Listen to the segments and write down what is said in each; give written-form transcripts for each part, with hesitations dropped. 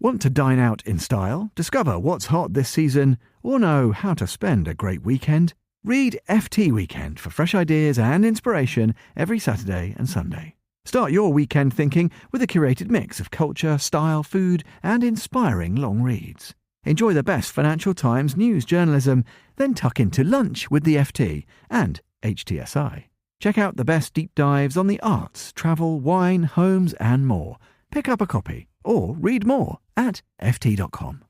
Want to dine out in style, discover what's hot this season, or know how to spend a great weekend? Read FT Weekend for fresh ideas and inspiration every Saturday and Sunday. Start your weekend thinking with a curated mix of culture, style, food, and inspiring long reads. Enjoy the best Financial Times news journalism, then tuck into lunch with the FT and HTSI. Check out the best deep dives on the arts, travel, wine, homes, and more. Pick up a copy or read more at ft.com.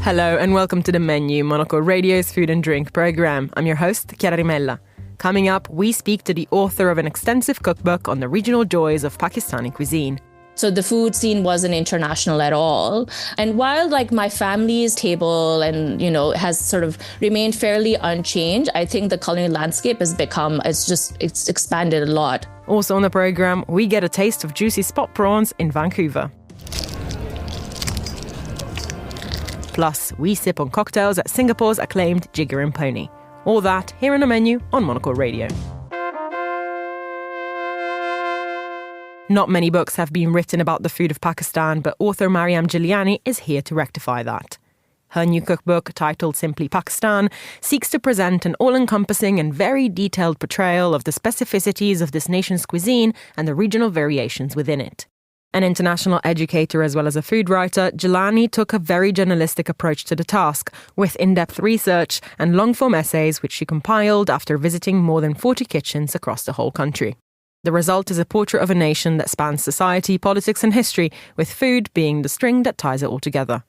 Hello and welcome to The Menu, Monocle Radio's food and drink program. I'm your host, Chiara Rimella. Coming up, we speak to the author of an extensive cookbook on the regional joys of Pakistani cuisine. So the food scene wasn't international at all. And while my family's table and, has sort of remained fairly unchanged, I think the culinary landscape has it's expanded a lot. Also on the program, we get a taste of juicy spot prawns in Vancouver. Plus, we sip on cocktails at Singapore's acclaimed Jigger Pony. All that here on The Menu on Monocle Radio. Not many books have been written about the food of Pakistan, but author Maryam Jillani is here to rectify that. Her new cookbook, titled simply Pakistan, seeks to present an all-encompassing and very detailed portrayal of the specificities of this nation's cuisine and the regional variations within it. An international educator as well as a food writer, Jillani took a very journalistic approach to the task, with in-depth research and long-form essays which she compiled after visiting more than 40 kitchens across the whole country. The result is a portrait of a nation that spans society, politics and history, with food being the string that ties it all together.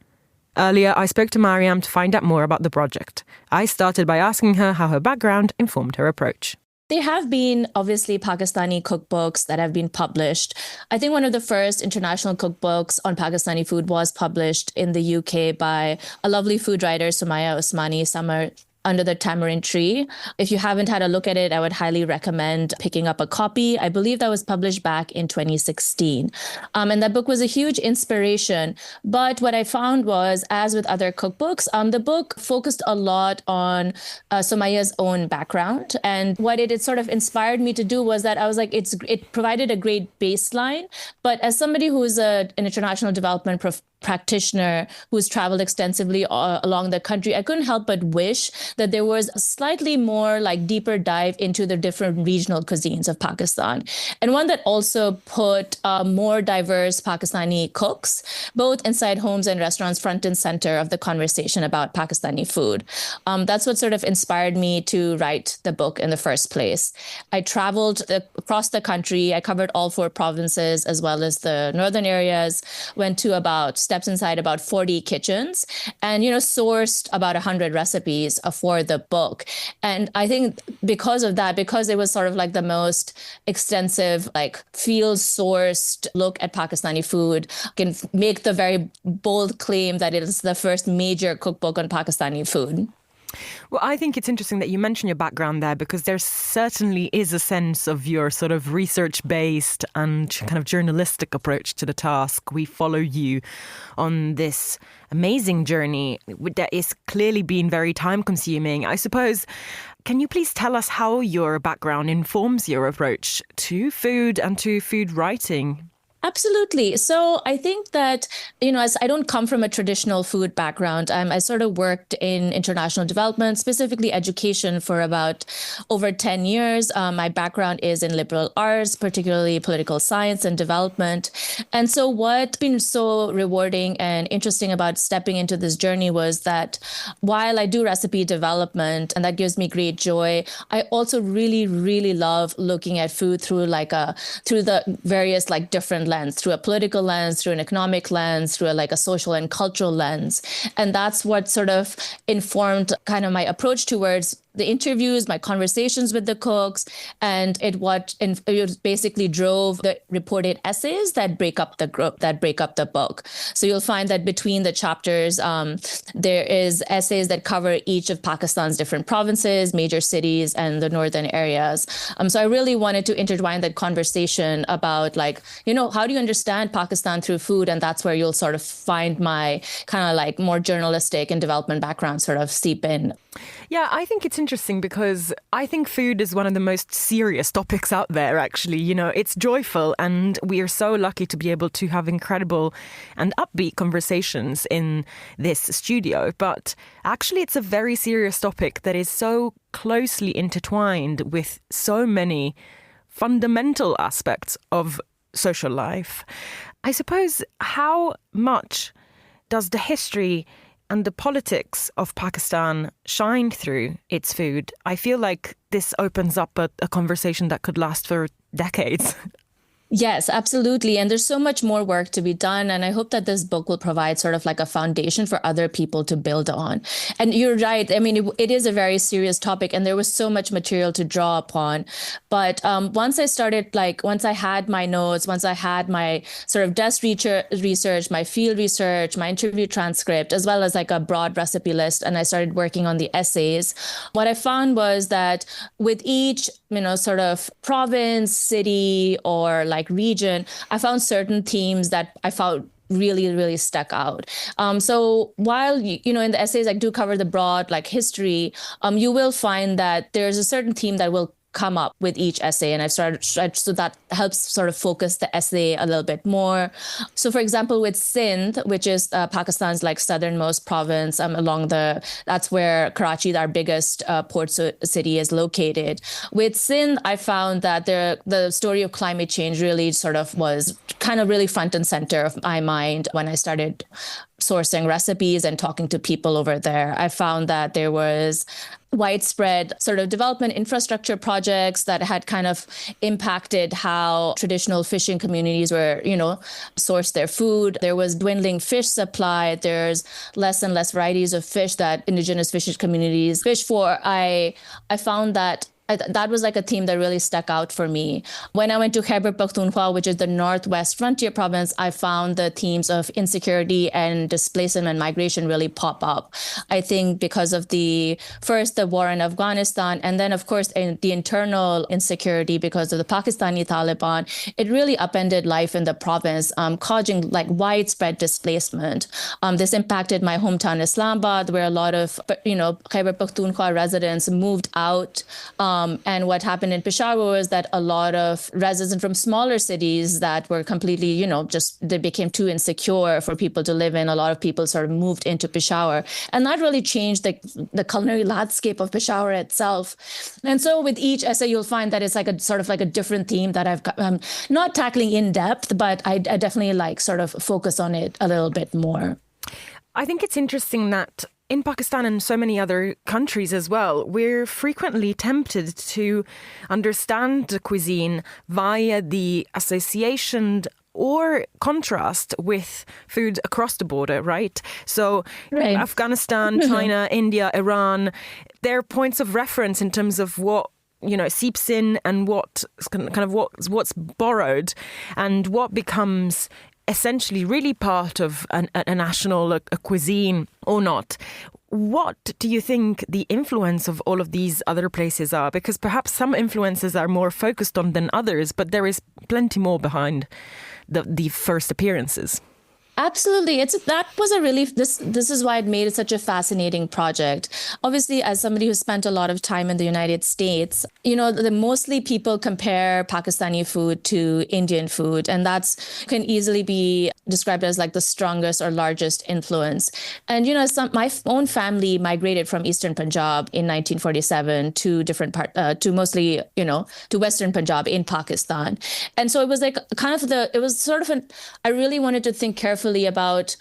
Earlier, I spoke to Maryam to find out more about the project. I started by asking her how her background informed her approach. There have been, obviously, Pakistani cookbooks that have been published. I think one of the first international cookbooks on Pakistani food was published in the UK by a lovely food writer, Sumaya Usmani, Summer Under the Tamarind Tree. If you haven't had a look at it, I would highly recommend picking up a copy. I believe that was published back in 2016. And that book was a huge inspiration. But what I found was, as with other cookbooks, the book focused a lot on Sumaya's own background. And what it sort of inspired me to do was that I was like, it provided a great baseline. But as somebody who's an international development practitioner who's traveled extensively along the country, I couldn't help but wish that there was a slightly more deeper dive into the different regional cuisines of Pakistan, and one that also put more diverse Pakistani cooks, both inside homes and restaurants, front and center of the conversation about Pakistani food. That's what sort of inspired me to write the book in the first place. I traveled across the country. I covered all 4 provinces as well as the northern areas, went to steps inside about 40 kitchens and, sourced about 100 recipes for the book. And I think because of that, because it was sort of the most extensive, field sourced look at Pakistani food, can make the very bold claim that it is the first major cookbook on Pakistani food. Well, I think it's interesting that you mention your background there, because there certainly is a sense of your sort of research-based and kind of journalistic approach to the task. We follow you on this amazing journey that is clearly been very time-consuming. I suppose, can you please tell us how your background informs your approach to food and to food writing? Absolutely. So I think that, as I don't come from a traditional food background, I sort of worked in international development, specifically education, for about over 10 years. My background is in liberal arts, particularly political science and development. And so what's been so rewarding and interesting about stepping into this journey was that while I do recipe development, and that gives me great joy, I also really, really love looking at food through through the various different lens, through a political lens, through an economic lens, through a social and cultural lens. And that's what sort of informed kind of my approach towards the interviews, my conversations with the cooks, and it basically drove the reported essays that break up the book. So you'll find that between the chapters, there is essays that cover each of Pakistan's different provinces, major cities, and the northern areas. So I really wanted to intertwine that conversation about how do you understand Pakistan through food? And that's where you'll sort of find my kind of more journalistic and development background sort of seep in. Yeah, I think it's interesting because I think food is one of the most serious topics out there, actually. You know, it's joyful and we are so lucky to be able to have incredible and upbeat conversations in this studio. But actually, it's a very serious topic that is so closely intertwined with so many fundamental aspects of social life. I suppose, how much does the history and the politics of Pakistan shine through its food? I feel like this opens up a conversation that could last for decades. Yes, absolutely. And there's so much more work to be done. And I hope that this book will provide sort of like a foundation for other people to build on. And you're right. I mean, it is a very serious topic and there was so much material to draw upon. But once I had my notes, once I had my sort of desk research, my field research, my interview transcript, as well as like a broad recipe list, and I started working on the essays, what I found was that with each, sort of province, city, or like region, I found certain themes that I found really, really stuck out. So while, in the essays, I do cover the broad like history, you will find that there's a certain theme that will come up with each essay. And I've started, so that helps sort of focus the essay a little bit more. So for example, with Sindh, which is Pakistan's like southernmost province that's where Karachi, our biggest port city, is located. With Sindh, I found that the story of climate change really sort of was kind of really front and center of my mind when I started sourcing recipes and talking to people over there. I found that there was widespread sort of development infrastructure projects that had kind of impacted how traditional fishing communities were, sourced their food. There was dwindling fish supply. There's less and less varieties of fish that indigenous fishing communities fish for. I found that was like a theme that really stuck out for me. When I went to Khyber Pakhtunkhwa, which is the northwest frontier province, I found the themes of insecurity and displacement and migration really pop up. I think because of the war in Afghanistan, and then of course the internal insecurity because of the Pakistani Taliban, it really upended life in the province, causing like widespread displacement. This impacted my hometown Islamabad, where a lot of Khyber Pakhtunkhwa residents moved out. And what happened in Peshawar was that a lot of residents from smaller cities that were completely, they became too insecure for people to live in. A lot of people sort of moved into Peshawar. And that really changed the culinary landscape of Peshawar itself. And so with each essay, you'll find that it's like a sort of like a different theme that I'm not tackling in depth, but I definitely like sort of focus on it a little bit more. I think it's interesting that in Pakistan and so many other countries as well, we're frequently tempted to understand the cuisine via the association or contrast with food across the border, right? So right. Afghanistan, China, India, Iran, they're points of reference in terms of what seeps in and what's borrowed and what becomes essentially really part of a national a cuisine or not. What do you think the influence of all of these other places are? Because perhaps some influences are more focused on than others, but there is plenty more behind the first appearances. Absolutely. This is why it made it such a fascinating project. Obviously, as somebody who spent a lot of time in the United States, mostly people compare Pakistani food to Indian food, and can easily be described as like the strongest or largest influence. And, my own family migrated from Eastern Punjab in 1947 to to Western Punjab in Pakistan. And so it was like I really wanted to think carefully about,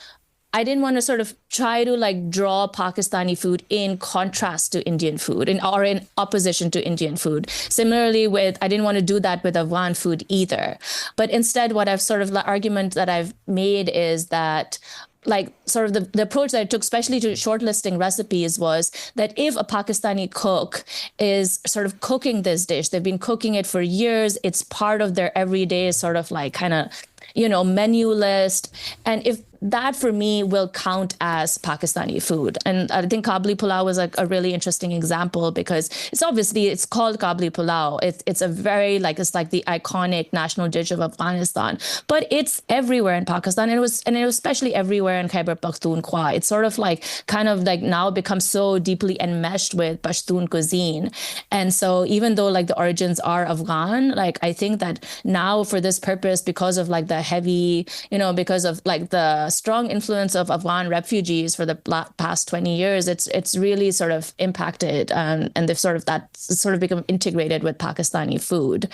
I didn't want to sort of try to like draw Pakistani food in contrast to Indian food or in opposition to Indian food. Similarly I didn't want to do that with Afghan food either. But instead, what I've sort of the argument that I've made is that like sort of the approach that I took, especially to shortlisting recipes, was that if a Pakistani cook is sort of cooking this dish, they've been cooking it for years, it's part of their everyday sort of like kind of menu list. And if that for me will count as Pakistani food. And I think kabli pulao was like a really interesting example because it's called kabli pulao. It's a very it's like the iconic national dish of Afghanistan, but it's everywhere in Pakistan. And it was especially everywhere in Khyber Pakhtunkhwa. It's sort of kind of now become so deeply enmeshed with Pashtun cuisine. And so even though the origins are Afghan, I think that now for this purpose, because of the heavy, because of the strong influence of Afghan refugees for the past 20 years, it's really sort of impacted and they've sort of become integrated with Pakistani food.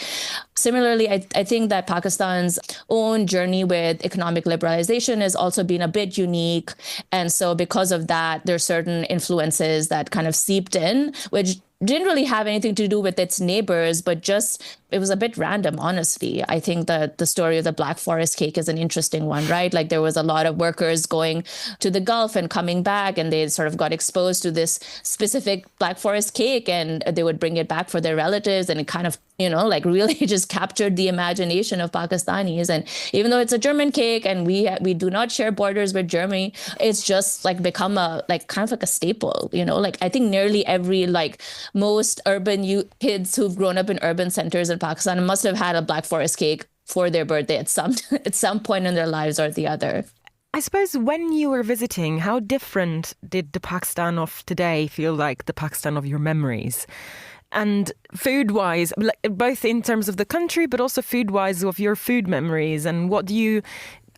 Similarly, I think that Pakistan's own journey with economic liberalization has also been a bit unique. And so because of that, there's certain influences that kind of seeped in, which didn't really have anything to do with its neighbors, but just it was a bit random, honestly. I think that the story of the Black Forest cake is an interesting one, right? There was a lot of workers going to the Gulf and coming back, and they sort of got exposed to this specific Black Forest cake, and they would bring it back for their relatives, and it kind of, really just captured the imagination of Pakistanis. And even though it's a German cake and we do not share borders with Germany, it's just become a kind of a staple, I think nearly every most urban kids who've grown up in urban centers in Pakistan must have had a Black Forest cake for their birthday at some point in their lives or the other. I suppose when you were visiting, how different did the Pakistan of today feel like the Pakistan of your memories? And food-wise, both in terms of the country, but also food-wise of your food memories, and what do you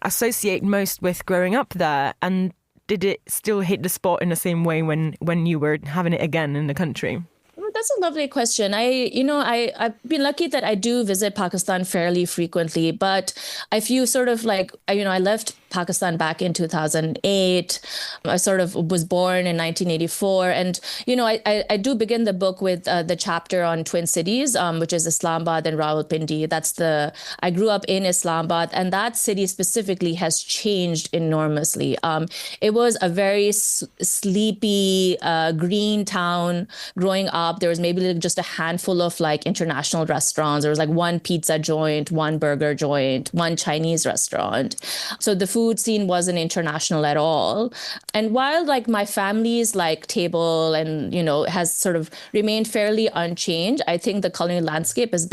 associate most with growing up there? And did it still hit the spot in the same way when you were having it again in the country? That's a lovely question. I've been lucky that I do visit Pakistan fairly frequently, but I feel sort of I left Pakistan back in 2008. I sort of was born in 1984. And, I do begin the book with the chapter on Twin Cities, which is Islamabad and Rawalpindi. I grew up in Islamabad, and that city specifically has changed enormously. It was a very sleepy, green town growing up. There was maybe just a handful of international restaurants. There was one pizza joint, one burger joint, one Chinese restaurant. So the food scene wasn't international at all. And while my family's table and, has sort of remained fairly unchanged, I think the culinary landscape has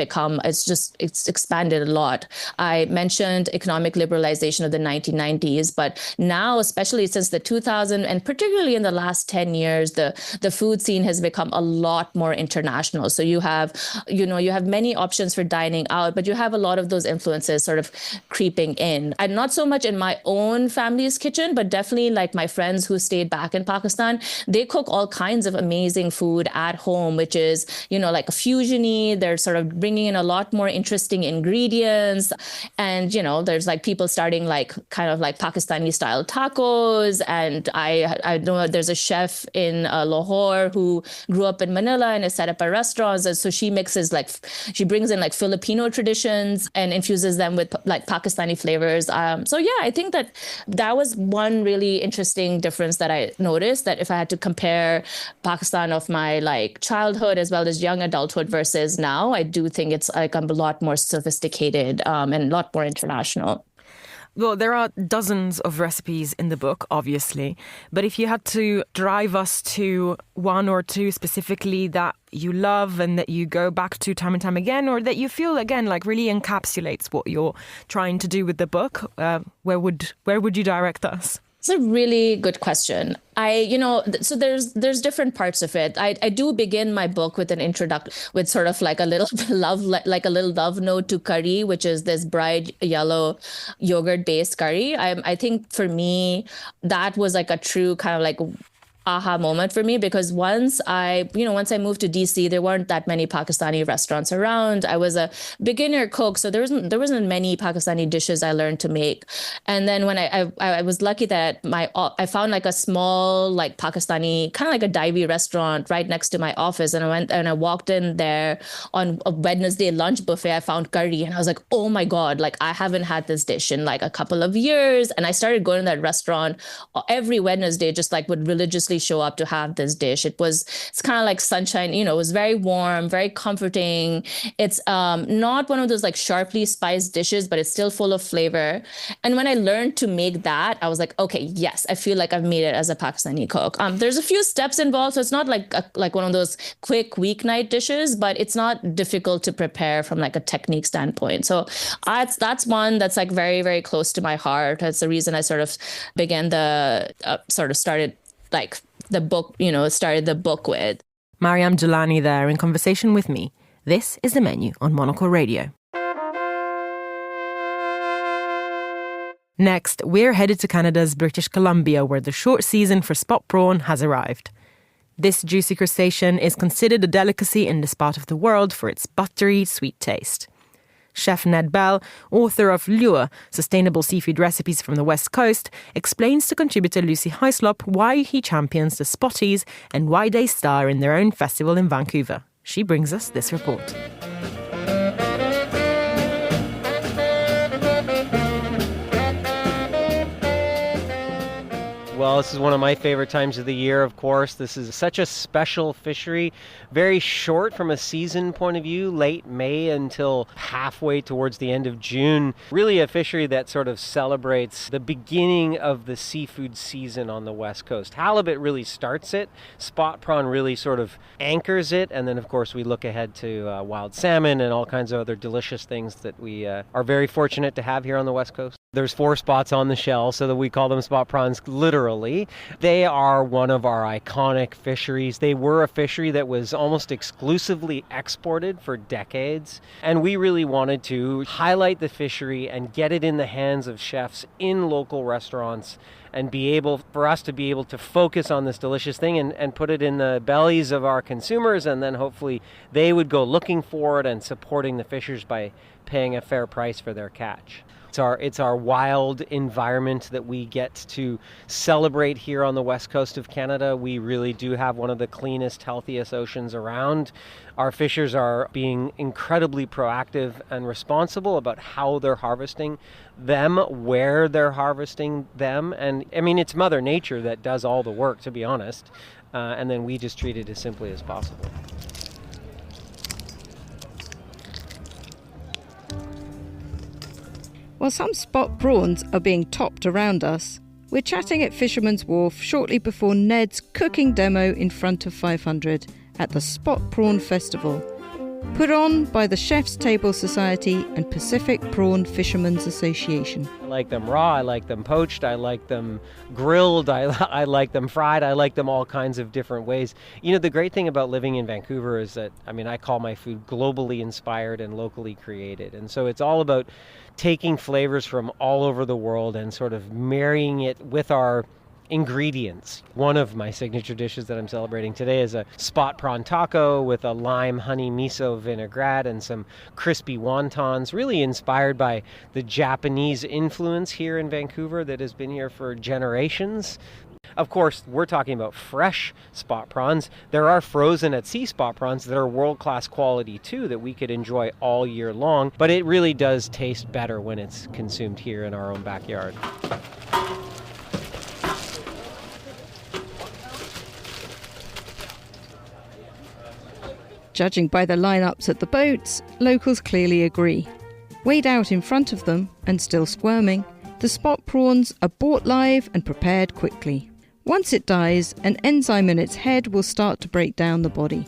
it's expanded a lot. I mentioned economic liberalization of the 1990s, but now, especially since the 2000s, and particularly in the last 10 years, the food scene has become a lot more international. So you have many options for dining out, but you have a lot of those influences sort of creeping in. And not so much in my own family's kitchen, but definitely my friends who stayed back in Pakistan, they cook all kinds of amazing food at home, which is, a fusion-y. They're sort of bringing in a lot more interesting ingredients. And, there's people starting kind of Pakistani style tacos. And I know there's a chef in Lahore who grew up in Manila and has set up a restaurant. And so she mixes she brings in Filipino traditions and infuses them with Pakistani flavors. So yeah, I think that was one really interesting difference that I noticed, that if I had to compare Pakistan of my childhood as well as young adulthood versus now, I do think it's a lot more sophisticated and a lot more international. Well, there are dozens of recipes in the book, obviously. But if you had to drive us to one or two specifically that you love and that you go back to time and time again, or that you feel, again, really encapsulates what you're trying to do with the book, where would you direct us? It's a really good question. So there's different parts of it. I do begin my book with an introduction with sort of a little love note to curry, which is this bright yellow yogurt based curry. I think for me, that was a true kind of aha moment for me, because once I moved to DC, there weren't that many Pakistani restaurants around. I was a beginner cook, so there wasn't many Pakistani dishes I learned to make. And then when I was lucky that I found a small Pakistani kind of a divey restaurant right next to my office, and I went and I walked in there on a Wednesday lunch buffet. I found curry, and I was like, oh my God, I haven't had this dish in a couple of years. And I started going to that restaurant every Wednesday, just would religiously purposely show up to have this dish. It's kind of like sunshine, it was very warm, very comforting. It's not one of those like sharply spiced dishes, but it's still full of flavor. And when I learned to make that, I was like, okay, yes, I feel like I've made it as a Pakistani cook. There's a few steps involved, so it's not like one of those quick weeknight dishes, but it's not difficult to prepare from like a technique standpoint. So that's one that's like very, very close to my heart. That's the reason I sort of began started like the book, started the book with. Maryam Jillani there in conversation with me. This is The Menu on Monocle Radio. Next, we're headed to Canada's British Columbia, where the short season for spot prawn has arrived. This juicy crustacean is considered a delicacy in this part of the world for its buttery, sweet taste. Chef Ned Bell, author of Lure, Sustainable Seafood Recipes from the West Coast, explains to contributor Lucy Hyslop why he champions the spotties and why they star in their own festival in Vancouver. She brings us this report. Well, this is one of my favorite times of the year, of course. This is such a special fishery, very short from a season point of view, late May until halfway towards the end of June. Really a fishery that sort of celebrates the beginning of the seafood season on the West Coast. Halibut really starts it. Spot prawn really sort of anchors it. And then, of course, we look ahead to wild salmon and all kinds of other delicious things that we are very fortunate to have here on the West Coast. There's 4 spots on the shell, so that we call them spot prawns literally. They are one of our iconic fisheries. They were a fishery that was almost exclusively exported for decades. And we really wanted to highlight the fishery and get it in the hands of chefs in local restaurants and for us to be able to focus on this delicious thing and put it in the bellies of our consumers, and then hopefully they would go looking for it and supporting the fishers by paying a fair price for their catch. It's our wild environment that we get to celebrate here on the west coast of Canada. We really do have one of the cleanest, healthiest oceans around. Our fishers are being incredibly proactive and responsible about how they're harvesting them, where they're harvesting them. And I mean, it's Mother Nature that does all the work, to be honest. And then we just treat it as simply as possible. While some spot prawns are being topped around us, we're chatting at Fisherman's Wharf shortly before Ned's cooking demo in front of 500 at the Spot Prawn Festival, put on by the Chef's Table Society and Pacific Prawn Fishermen's Association. I like them raw, I like them poached, I like them grilled, I like them fried, I like them all kinds of different ways. You know, the great thing about living in Vancouver is that, I call my food globally inspired and locally created. And so it's all about taking flavors from all over the world and sort of marrying it with our ingredients. One of my signature dishes that I'm celebrating today is a spot prawn taco with a lime honey miso vinaigrette and some crispy wontons, really inspired by the Japanese influence here in Vancouver that has been here for generations. Of course, we're talking about fresh spot prawns. There are frozen at sea spot prawns that are world-class quality too that we could enjoy all year long, but it really does taste better when it's consumed here in our own backyard. Judging by the lineups at the boats, locals clearly agree. Weighed out in front of them, and still squirming, the spot prawns are bought live and prepared quickly. Once it dies, an enzyme in its head will start to break down the body.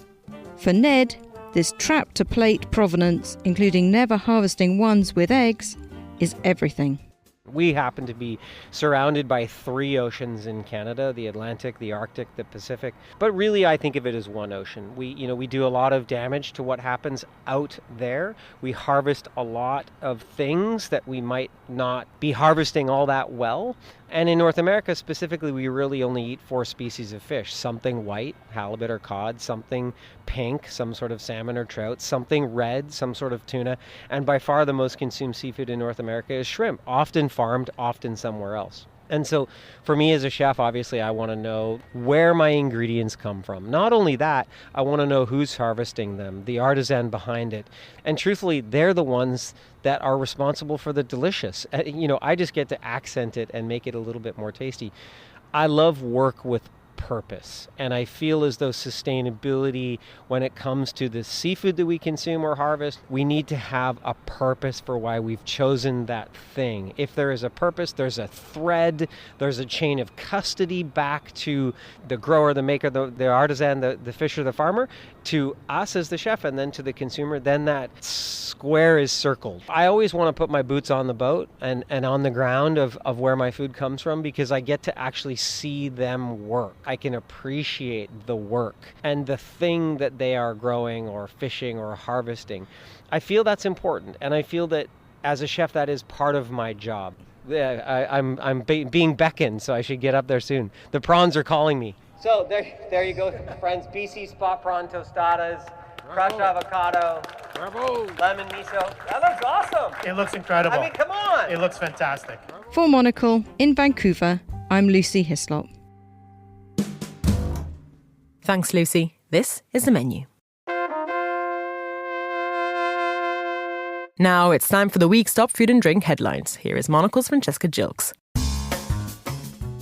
For Ned, this trap-to-plate provenance, including never harvesting ones with eggs, is everything. We happen to be surrounded by 3 oceans in Canada, the Atlantic, the Arctic, the Pacific. But really, I think of it as one ocean. We do a lot of damage to what happens out there. We harvest a lot of things that we might not be harvesting all that well. And in North America specifically, we really only eat 4 species of fish. Something white, halibut or cod, something pink, some sort of salmon or trout, something red, some sort of tuna. And by far the most consumed seafood in North America is shrimp, often farmed, often somewhere else. And so for me as a chef, obviously, I want to know where my ingredients come from. Not only that, I want to know who's harvesting them, the artisan behind it. And truthfully, they're the ones that are responsible for the delicious. I just get to accent it and make it a little bit more tasty. I love work with purpose. And I feel as though sustainability, when it comes to the seafood that we consume or harvest, we need to have a purpose for why we've chosen that thing. If there is a purpose, there's a thread, there's a chain of custody back to the grower, the maker, the artisan, the fisher, the farmer, to us as the chef, and then to the consumer. Then that square is circled. I always want to put my boots on the boat and on the ground of where my food comes from, because I get to actually see them work. I can appreciate the work and the thing that they are growing or fishing or harvesting. I feel that's important, and I feel that as a chef that is part of my job. I'm being beckoned, so I should get up there soon. The prawns are calling me. So there you go, friends. BC spot prawn tostadas, crushed avocado, lemon miso. That looks awesome. It looks incredible. I mean, come on. It looks fantastic. For Monocle, in Vancouver, I'm Lucy Hislop. Thanks, Lucy. This is the menu. Now it's time for the week's top food and drink headlines. Here is Monocle's Francesca Jilks.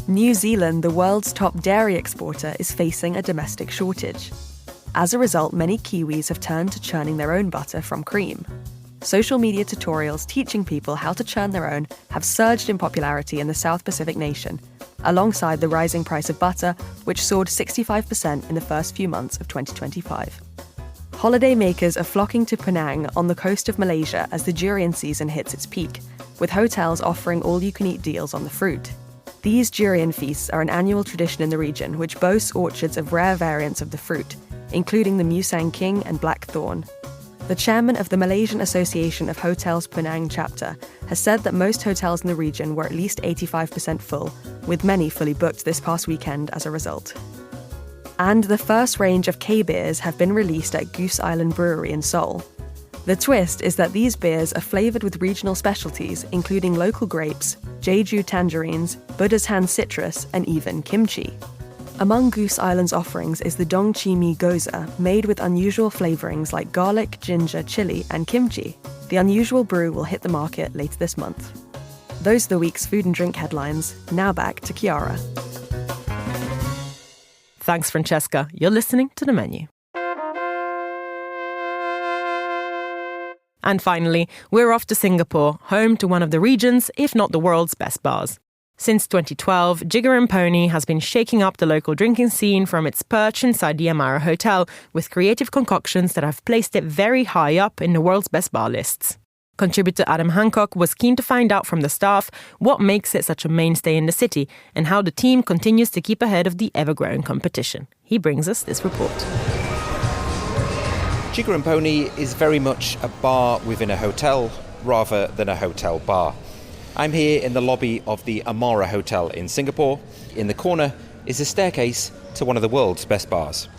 New Zealand, the world's top dairy exporter, is facing a domestic shortage. As a result, many Kiwis have turned to churning their own butter from cream. Social media tutorials teaching people how to churn their own have surged in popularity in the South Pacific nation, alongside the rising price of butter, which soared 65% in the first few months of 2025. Holiday makers are flocking to Penang on the coast of Malaysia as the durian season hits its peak, with hotels offering all-you-can-eat deals on the fruit. These durian feasts are an annual tradition in the region, which boasts orchards of rare variants of the fruit, including the Musang King and Blackthorn. The chairman of the Malaysian Association of Hotels Penang chapter has said that most hotels in the region were at least 85% full, with many fully booked this past weekend as a result. And the first range of K-beers have been released at Goose Island Brewery in Seoul. The twist is that these beers are flavoured with regional specialties, including local grapes, Jeju tangerines, Buddha's hand citrus, and even kimchi. Among Goose Island's offerings is the Dongchimi Goza, made with unusual flavourings like garlic, ginger, chili, and kimchi. The unusual brew will hit the market later this month. Those are the week's food and drink headlines. Now back to Chiara. Thanks, Francesca. You're listening to The Menu. And finally, we're off to Singapore, home to one of the region's, if not the world's, best bars. Since 2012, Jigger Pony has been shaking up the local drinking scene from its perch inside the Amara Hotel with creative concoctions that have placed it very high up in the world's best bar lists. Contributor Adam Hancock was keen to find out from the staff what makes it such a mainstay in the city and how the team continues to keep ahead of the ever-growing competition. He brings us this report. Jigger Pony is very much a bar within a hotel rather than a hotel bar. I'm here in the lobby of the Amara Hotel in Singapore. In the corner is a staircase to one of the world's best bars.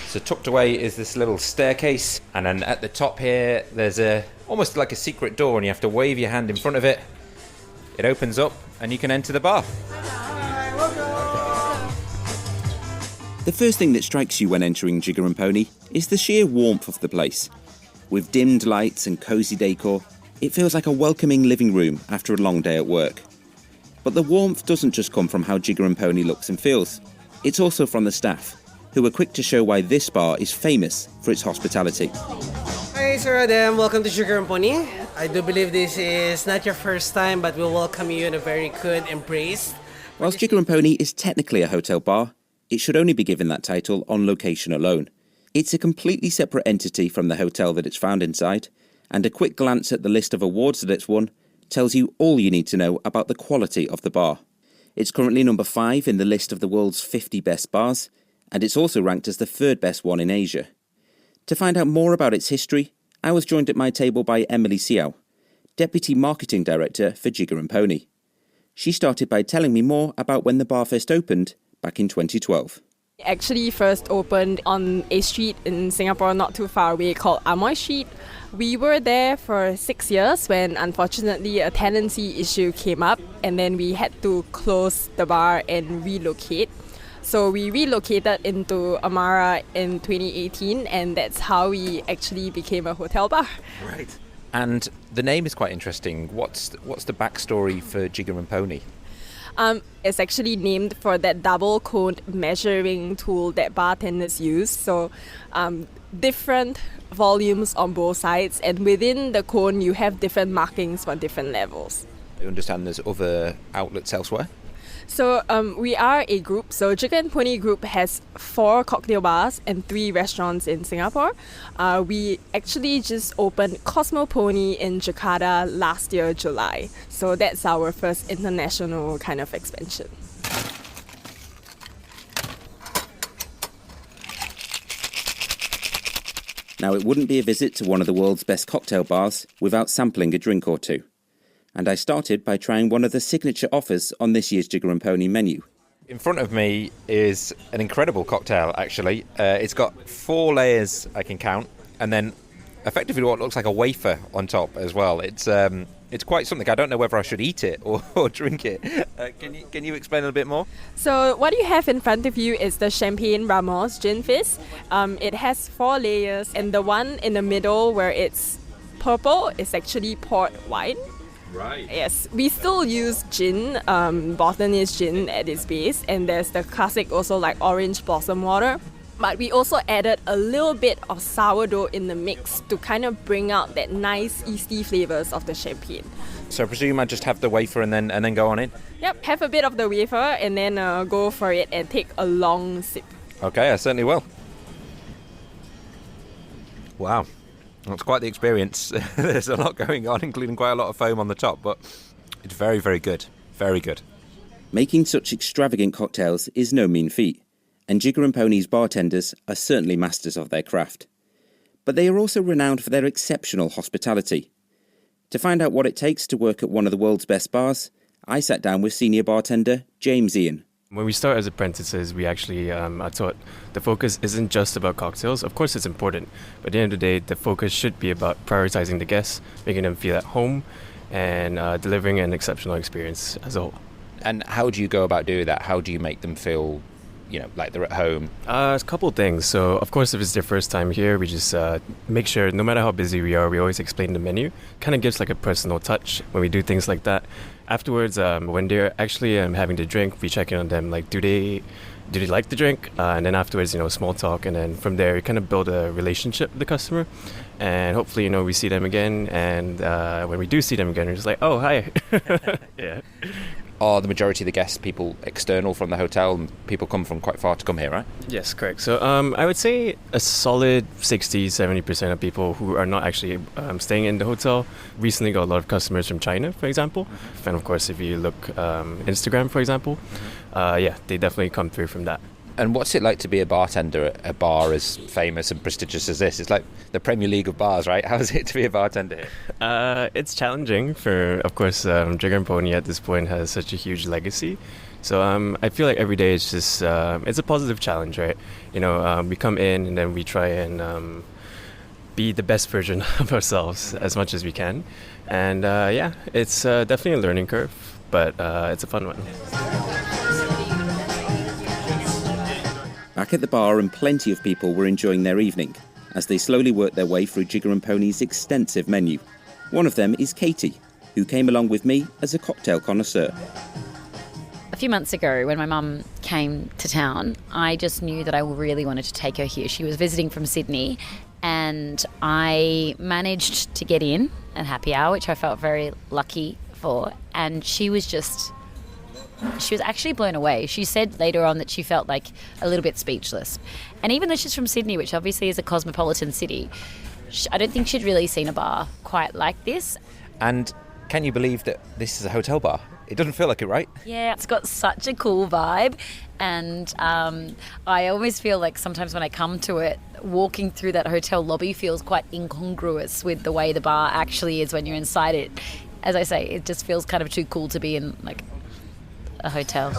So tucked away is this little staircase, and then at the top here there's almost like a secret door, and you have to wave your hand in front of it. It opens up and you can enter the bar. The first thing that strikes you when entering Jigger Pony is the sheer warmth of the place. With dimmed lights and cosy decor, it feels like a welcoming living room after a long day at work. But the warmth doesn't just come from how Jigger Pony looks and feels. It's also from the staff, who are quick to show why this bar is famous for its hospitality. Hi, Sir Adam. Welcome to Jigger Pony. I do believe this is not your first time, but we'll welcome you in a very good embrace. Whilst Jigger Pony is technically a hotel bar, it should only be given that title on location alone. It's a completely separate entity from the hotel that it's found inside, and a quick glance at the list of awards that it's won tells you all you need to know about the quality of the bar. It's currently number 5 in the list of the world's 50 best bars, and it's also ranked as the 3rd best one in Asia. To find out more about its history, I was joined at my table by Emily Siao, Deputy Marketing Director for Jigger Pony. She started by telling me more about when the bar first opened back in 2012. Actually first opened on a street in Singapore not too far away called Amoy Street. We were there for 6 years when unfortunately a tenancy issue came up, and then we had to close the bar and relocate. So we relocated into Amara in 2018, and that's how we actually became a hotel bar. Right. And the name is quite interesting. What's the backstory for Jigger Pony? It's actually named for that double-coned measuring tool that bartenders use. So different volumes on both sides, and within the cone you have different markings for different levels. I understand there's other outlets elsewhere? So we are a group. So Jigger and Pony Group has 4 cocktail bars and 3 restaurants in Singapore. We actually just opened Cosmo Pony in Jakarta last year, July. So that's our first international kind of expansion. Now, it wouldn't be a visit to one of the world's best cocktail bars without sampling a drink or two. And I started by trying one of the signature offers on this year's Jigger and Pony menu. In front of me is an incredible cocktail, actually. It's got 4 layers I can count, and then effectively what looks like a wafer on top as well. It's quite something. I don't know whether I should eat it or drink it. Can you explain a bit more? So what you have in front of you is the Champagne Ramos Gin Fizz. It has 4 layers, and the one in the middle where it's purple is actually port wine. Right. Yes, we still use gin, botanist gin at its base, and there's the classic also like orange blossom water. But we also added a little bit of sourdough in the mix to kind of bring out that nice yeasty flavours of the champagne. So I presume I just have the wafer and then go on it? Yep, have a bit of the wafer and then go for it and take a long sip. Okay, I certainly will. Wow. It's quite the experience. There's a lot going on, including quite a lot of foam on the top, but it's very, very good. Very good. Making such extravagant cocktails is no mean feat, and Jigger and Pony's bartenders are certainly masters of their craft. But they are also renowned for their exceptional hospitality. To find out what it takes to work at one of the world's best bars, I sat down with senior bartender James Ian. When we start as apprentices, we actually are taught the focus isn't just about cocktails. Of course, it's important, but at the end of the day, the focus should be about prioritizing the guests, making them feel at home, and delivering an exceptional experience as a whole. And how do you go about doing that? How do you make them feel, like they're at home? A couple of things. So, of course, if it's their first time here, we just make sure, no matter how busy we are, we always explain the menu. Kind of gives like a personal touch when we do things like that. Afterwards, when they're actually having the drink, we check in on them, like, do they like the drink? And then afterwards, small talk. And then from there, we kind of build a relationship with the customer. And hopefully, we see them again. And when we do see them again, we're just like, oh, hi. Yeah. Are the majority of the guests people external from the hotel, and people come from quite far to come here, right? Yes, correct. So I would say a solid 60-70% of people who are not actually staying in the hotel recently got a lot of customers from China, for example. Mm-hmm. And of course, if you look Instagram, for example, they definitely come through from that. And what's it like to be a bartender at a bar as famous and prestigious as this? It's like the Premier League of bars, right? How is it to be a bartender here? It's challenging for, of course, Jigger and Pony at this point has such a huge legacy. So I feel like every day it's just, it's a positive challenge, right? We come in and then we try and be the best version of ourselves as much as we can. And it's definitely a learning curve, but it's a fun one. Back at the bar, and plenty of people were enjoying their evening as they slowly worked their way through Jigger and Pony's extensive menu. One of them is Katie, who came along with me as a cocktail connoisseur. A few months ago, when my mum came to town, I just knew that I really wanted to take her here. She was visiting from Sydney, and I managed to get in at happy hour, which I felt very lucky for, and she was actually blown away. She said later on that she felt like a little bit speechless. And even though she's from Sydney, which obviously is a cosmopolitan city, I don't think she'd really seen a bar quite like this. And can you believe that this is a hotel bar? It doesn't feel like it, right? Yeah, it's got such a cool vibe. And I always feel like sometimes when I come to it, walking through that hotel lobby feels quite incongruous with the way the bar actually is when you're inside it. As I say, it just feels kind of too cool to be in like a hotel.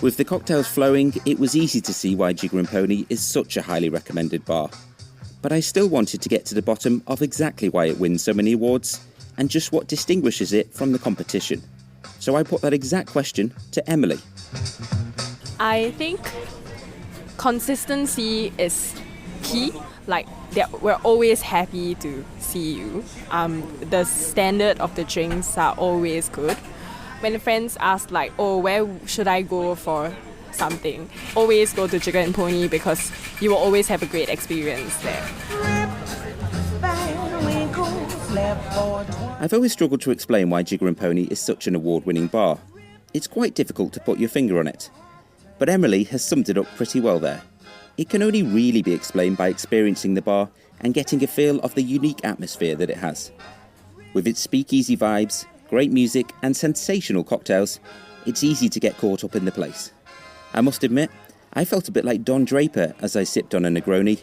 With the cocktails flowing, it was easy to see why Jigger and Pony is such a highly recommended bar. But I still wanted to get to the bottom of exactly why it wins so many awards and just what distinguishes it from the competition. So I put that exact question to Emily. I think consistency is key. Like, we're always happy to see you. The standard of the drinks are always good. When friends ask like, oh, where should I go for something, always go to Jigger and Pony because you will always have a great experience there. I've always struggled to explain why Jigger and Pony is such an award-winning bar. It's quite difficult to put your finger on it. But Emily has summed it up pretty well there. It can only really be explained by experiencing the bar and getting a feel of the unique atmosphere that it has. With its speakeasy vibes, great music and sensational cocktails, it's easy to get caught up in the place. I must admit, I felt a bit like Don Draper as I sipped on a Negroni.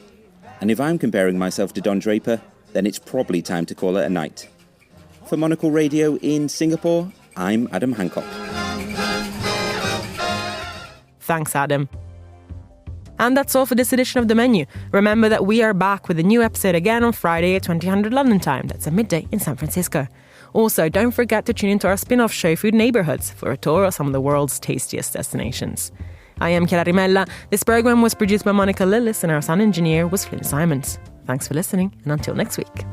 And if I'm comparing myself to Don Draper, then it's probably time to call it a night. For Monocle Radio in Singapore, I'm Adam Hancock. Thanks, Adam. And that's all for this edition of The Menu. Remember that we are back with a new episode again on Friday at 2000 London time. That's at midday in San Francisco. Also, don't forget to tune into our spin-off show Food Neighborhoods for a tour of some of the world's tastiest destinations. I am Chiara Rimella. This program was produced by Monica Lillis and our sound engineer was Flynn Simons. Thanks for listening, and until next week.